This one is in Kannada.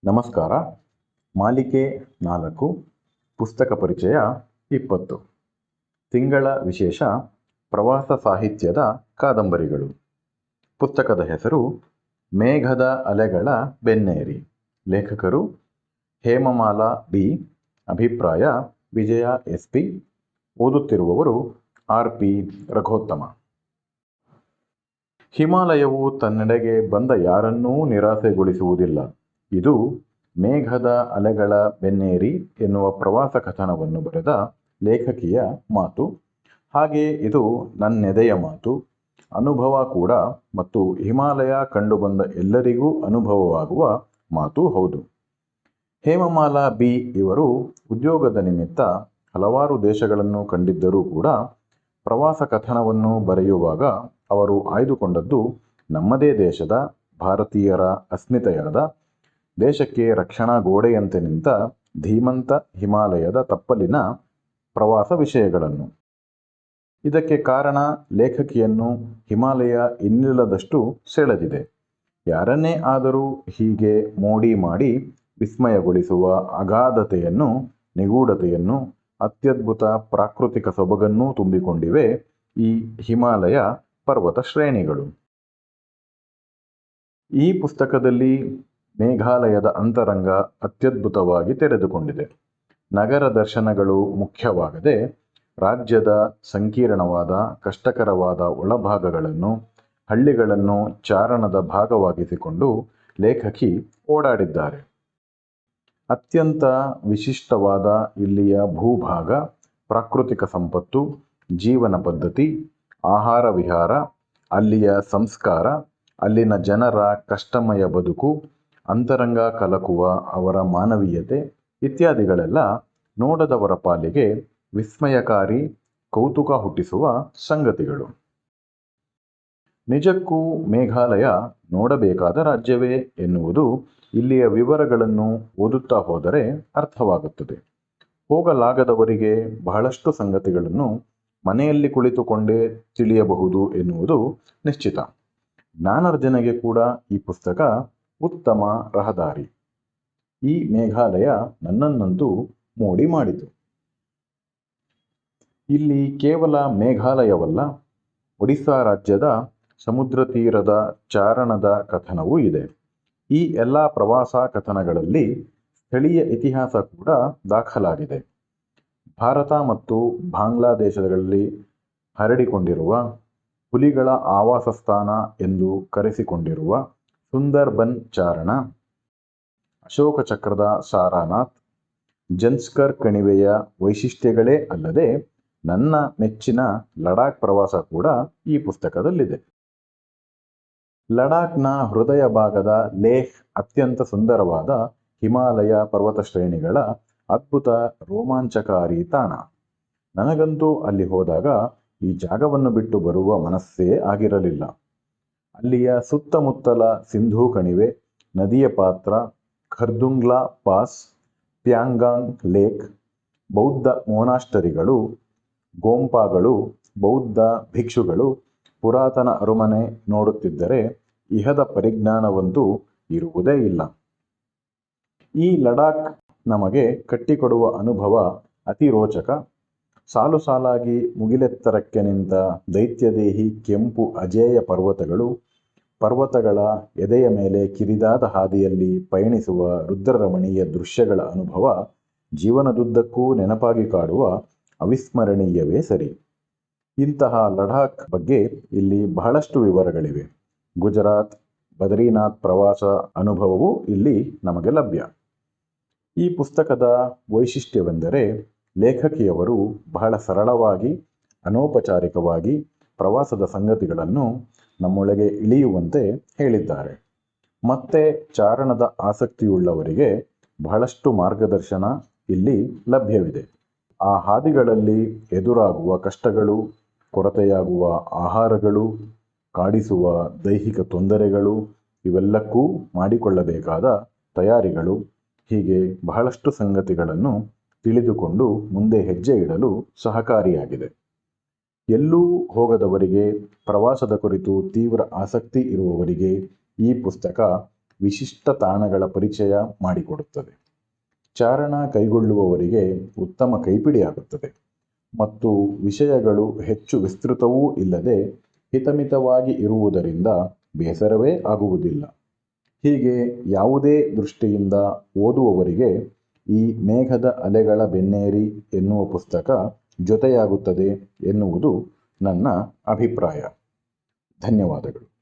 ನಮಸ್ಕಾರ. ಮಾಲಿಕೆ 4 ಪುಸ್ತಕ ಪರಿಚಯ 20. ತಿಂಗಳ ವಿಶೇಷ ಪ್ರವಾಸ ಸಾಹಿತ್ಯದ ಕಾದಂಬರಿಗಳು. ಪುಸ್ತಕದ ಹೆಸರು ಮೇಘದ ಅಲೆಗಳ ಬೆನ್ನೇರಿ. ಲೇಖಕರು ಹೇಮಮಾಲಾ ಬಿ. ಅಭಿಪ್ರಾಯ ವಿಜಯ SP. ಓದುತ್ತಿರುವವರು RP ರಘೋತ್ತಮ. ಹಿಮಾಲಯವು ತನ್ನೆಡೆಗೆ ಬಂದ ಯಾರನ್ನೂ ನಿರಾಸೆಗೊಳಿಸುವುದಿಲ್ಲ. ಇದು ಮೇಘದ ಅಲೆಗಳ ಬೆನ್ನೇರಿ ಎನ್ನುವ ಪ್ರವಾಸ ಕಥನವನ್ನು ಬರೆದ ಲೇಖಕಿಯ ಮಾತು. ಹಾಗೆ ಇದು ನನ್ನೆದೆಯ ಮಾತು, ಅನುಭವ ಕೂಡ, ಮತ್ತು ಹಿಮಾಲಯ ಕಂಡುಬಂದ ಎಲ್ಲರಿಗೂ ಅನುಭವವಾಗುವ ಮಾತು ಹೌದು. ಹೇಮಮಾಲಾ ಬಿ. ಇವರು ಉದ್ಯೋಗದ ನಿಮಿತ್ತ ಹಲವಾರು ದೇಶಗಳನ್ನು ಕಂಡಿದ್ದರೂ ಕೂಡ ಪ್ರವಾಸ ಕಥನವನ್ನು ಬರೆಯುವಾಗ ಅವರು ಆಯ್ದುಕೊಂಡದ್ದು ನಮ್ಮದೇ ದೇಶದ ಭಾರತೀಯರ ಅಸ್ಮಿತೆಯಾದ, ದೇಶಕ್ಕೆ ರಕ್ಷಣಾ ಗೋಡೆಯಂತೆ ನಿಂತ ಧೀಮಂತ ಹಿಮಾಲಯದ ತಪ್ಪಲಿನ ಪ್ರವಾಸ ವಿಷಯಗಳನ್ನು. ಇದಕ್ಕೆ ಕಾರಣ ಲೇಖಕಿಯನ್ನು ಹಿಮಾಲಯ ಇನ್ನಿಲ್ಲದಷ್ಟು ಸೆಳೆದಿದೆ. ಯಾರನ್ನೇ ಆದರೂ ಹೀಗೆ ಮೋಡಿ ಮಾಡಿ ವಿಸ್ಮಯಗೊಳಿಸುವ ಅಗಾಧತೆಯನ್ನು, ನಿಗೂಢತೆಯನ್ನು, ಅತ್ಯದ್ಭುತ ಪ್ರಾಕೃತಿಕ ಸೊಬಗನ್ನೂ ತುಂಬಿಕೊಂಡಿವೆ ಈ ಹಿಮಾಲಯ ಪರ್ವತ ಶ್ರೇಣಿಗಳು. ಈ ಪುಸ್ತಕದಲ್ಲಿ ಮೇಘಾಲಯದ ಅಂತರಂಗ ಅತ್ಯದ್ಭುತವಾಗಿ ತೆರೆದುಕೊಂಡಿದೆ. ನಗರ ದರ್ಶನಗಳು ಮುಖ್ಯವಾಗದೆ ರಾಜ್ಯದ ಸಂಕೀರ್ಣವಾದ ಕಷ್ಟಕರವಾದ ಒಳಭಾಗಗಳನ್ನು, ಹಳ್ಳಿಗಳನ್ನು ಚಾರಣದ ಭಾಗವಾಗಿಸಿಕೊಂಡು ಲೇಖಕಿ ಓಡಾಡಿದ್ದಾರೆ. ಅತ್ಯಂತ ವಿಶಿಷ್ಟವಾದ ಇಲ್ಲಿಯ ಭೂಭಾಗ, ಪ್ರಾಕೃತಿಕ ಸಂಪತ್ತು, ಜೀವನ ಪದ್ಧತಿ, ಆಹಾರ ವಿಹಾರ, ಅಲ್ಲಿಯ ಸಂಸ್ಕಾರ, ಅಲ್ಲಿನ ಜನರ ಕಷ್ಟಮಯ ಬದುಕು, ಅಂತರಂಗ ಕಲಕುವ ಅವರ ಮಾನವೀಯತೆ ಇತ್ಯಾದಿಗಳೆಲ್ಲ ನೋಡದವರ ಪಾಲಿಗೆ ವಿಸ್ಮಯಕಾರಿ, ಕೌತುಕ ಹುಟ್ಟಿಸುವ ಸಂಗತಿಗಳು. ನಿಜಕ್ಕೂ ಮೇಘಾಲಯ ನೋಡಬೇಕಾದ ರಾಜ್ಯವೇ ಎನ್ನುವುದು ಇಲ್ಲಿಯ ವಿವರಗಳನ್ನು ಓದುತ್ತಾ ಹೋದರೆ ಅರ್ಥವಾಗುತ್ತದೆ. ಹೋಗಲಾಗದವರಿಗೆ ಬಹಳಷ್ಟು ಸಂಗತಿಗಳನ್ನು ಮನೆಯಲ್ಲಿ ಕುಳಿತುಕೊಂಡೇ ತಿಳಿಯಬಹುದು ಎನ್ನುವುದು ನಿಶ್ಚಿತ. ಜ್ಞಾನಾರ್ಜನೆಗೆ ಕೂಡ ಈ ಪುಸ್ತಕ ಉತ್ತಮ ರಹದಾರಿ. ಈ ಮೇಘಾಲಯ ನನ್ನನ್ನಂತೂ ಮೋಡಿ ಮಾಡಿತು. ಇಲ್ಲಿ ಕೇವಲ ಮೇಘಾಲಯವಲ್ಲ, ಒಡಿಸ್ಸಾ ರಾಜ್ಯದ ಸಮುದ್ರ ತೀರದ ಚಾರಣದ ಕಥನವೂ ಇದೆ. ಈ ಎಲ್ಲ ಪ್ರವಾಸ ಕಥನಗಳಲ್ಲಿ ಸ್ಥಳೀಯ ಇತಿಹಾಸ ಕೂಡ ದಾಖಲಾಗಿದೆ. ಭಾರತ ಮತ್ತು ಬಾಂಗ್ಲಾದೇಶಗಳಲ್ಲಿ ಹರಡಿಕೊಂಡಿರುವ, ಹುಲಿಗಳ ಆವಾಸ ಸ್ಥಾನ ಎಂದು ಕರೆಸಿಕೊಂಡಿರುವ ಸುಂದರ್ಬನ್ ಚಾರಣ, ಅಶೋಕ ಚಕ್ರದ ಸಾರಾನಾಥ್, ಜನ್ಸ್ಕರ್ ಕಣಿವೆಯ ವೈಶಿಷ್ಟ್ಯಗಳೇ ಅಲ್ಲದೆ ನನ್ನ ಮೆಚ್ಚಿನ ಲಡಾಖ್ ಪ್ರವಾಸ ಕೂಡ ಈ ಪುಸ್ತಕದಲ್ಲಿದೆ. ಲಡಾಖ್ನ ಹೃದಯ ಭಾಗದ ಲೇಹ್ ಅತ್ಯಂತ ಸುಂದರವಾದ ಹಿಮಾಲಯ ಪರ್ವತ ಶ್ರೇಣಿಗಳ ಅದ್ಭುತ ರೋಮಾಂಚಕಾರಿ ತಾಣ. ನನಗಂತೂ ಅಲ್ಲಿ ಹೋದಾಗ ಈ ಜಾಗವನ್ನು ಬಿಟ್ಟು ಬರುವ ಮನಸ್ಸೇ ಆಗಿರಲಿಲ್ಲ. ಅಲ್ಲಿಯ ಸುತ್ತಮುತ್ತಲ ಸಿಂಧೂ ಕಣಿವೆ, ನದಿಯ ಪಾತ್ರ, ಖರ್ದುಂಗ್ಲಾ ಪಾಸ್, ಪ್ಯಾಂಗಾಂಗ್ ಲೇಕ್, ಬೌದ್ಧ ಮೊನಾಸ್ಟರಿಗಳು, ಗೋಂಪಾಗಳು, ಬೌದ್ಧ ಭಿಕ್ಷುಗಳು, ಪುರಾತನ ಅರಮನೆ ನೋಡುತ್ತಿದ್ದರೆ ಇಹದ ಪರಿಜ್ಞಾನವಂತೂ ಇರುವುದೇ ಇಲ್ಲ. ಈ ಲಡಾಖ್ ನಮಗೆ ಕಟ್ಟಿಕೊಡುವ ಅನುಭವ ಅತಿ ರೋಚಕ. ಸಾಲು ಸಾಲಾಗಿ ಮುಗಿಲೆತ್ತರಕ್ಕೆ ನಿಂತ ದೈತ್ಯದೇಹಿ ಕೆಂಪು ಅಜೇಯ ಪರ್ವತಗಳು, ಪರ್ವತಗಳ ಎದೆಯ ಮೇಲೆ ಕಿರಿದಾದ ಹಾದಿಯಲ್ಲಿ ಪಯಣಿಸುವ ರುದ್ರರಮಣೀಯ ದೃಶ್ಯಗಳ ಅನುಭವ ಜೀವನದುದ್ದಕ್ಕೂ ನೆನಪಾಗಿ ಕಾಡುವ ಅವಿಸ್ಮರಣೀಯವೇ ಸರಿ. ಇಂತಹ ಲಡಾಖ್ ಬಗ್ಗೆ ಇಲ್ಲಿ ಬಹಳಷ್ಟು ವಿವರಗಳಿವೆ. ಗುಜರಾತ್, ಬದರಿನಾಥ್ ಪ್ರವಾಸ ಅನುಭವವೂ ಇಲ್ಲಿ ನಮಗೆ ಲಭ್ಯ. ಈ ಪುಸ್ತಕದ ವೈಶಿಷ್ಟ್ಯವೆಂದರೆ ಲೇಖಕಿಯವರು ಬಹಳ ಸರಳವಾಗಿ, ಅನೌಪಚಾರಿಕವಾಗಿ ಪ್ರವಾಸದ ಸಂಗತಿಗಳನ್ನು ನಮ್ಮೊಳಗೆ ಇಳಿಯುವಂತೆ ಹೇಳಿದ್ದಾರೆ. ಮತ್ತೆ ಚಾರಣದ ಆಸಕ್ತಿಯುಳ್ಳವರಿಗೆ ಬಹಳಷ್ಟು ಮಾರ್ಗದರ್ಶನ ಇಲ್ಲಿ ಲಭ್ಯವಿದೆ. ಆ ಹಾದಿಗಳಲ್ಲಿ ಎದುರಾಗುವ ಕಷ್ಟಗಳು, ಕೊರತೆಯಾಗುವ ಆಹಾರಗಳು, ಕಾಡಿಸುವ ದೈಹಿಕ ತೊಂದರೆಗಳು, ಇವೆಲ್ಲಕ್ಕೂ ಮಾಡಿಕೊಳ್ಳಬೇಕಾದ ತಯಾರಿಗಳು, ಹೀಗೆ ಬಹಳಷ್ಟು ಸಂಗತಿಗಳನ್ನು ತಿಳಿದುಕೊಂಡು ಮುಂದೆ ಹೆಜ್ಜೆ ಇಡಲು ಸಹಕಾರಿಯಾಗಿದೆ. ಎಲ್ಲೂ ಹೋಗದವರಿಗೆ, ಪ್ರವಾಸದ ಕುರಿತು ತೀವ್ರ ಆಸಕ್ತಿ ಇರುವವರಿಗೆ ಈ ಪುಸ್ತಕ ವಿಶಿಷ್ಟ ತಾಣಗಳ ಪರಿಚಯ ಮಾಡಿಕೊಡುತ್ತದೆ. ಚಾರಣ ಕೈಗೊಳ್ಳುವವರಿಗೆ ಉತ್ತಮ ಕೈಪಿಡಿಯಾಗುತ್ತದೆ ಮತ್ತು ವಿಷಯಗಳು ಹೆಚ್ಚು ವಿಸ್ತೃತವೂ ಇಲ್ಲದೆ ಹಿತಮಿತವಾಗಿ ಇರುವುದರಿಂದ ಬೇಸರವೇ ಆಗುವುದಿಲ್ಲ. ಹೀಗೆ ಯಾವುದೇ ದೃಷ್ಟಿಯಿಂದ ಓದುವವರಿಗೆ ಈ ಮೇಘದ ಅಲೆಗಳ ಬೆನ್ನೇರಿ ಎನ್ನುವ ಪುಸ್ತಕ ಜೊತೆಯಾಗುತ್ತದೆ ಎನ್ನುವುದು ನನ್ನ ಅಭಿಪ್ರಾಯ. ಧನ್ಯವಾದಗಳು.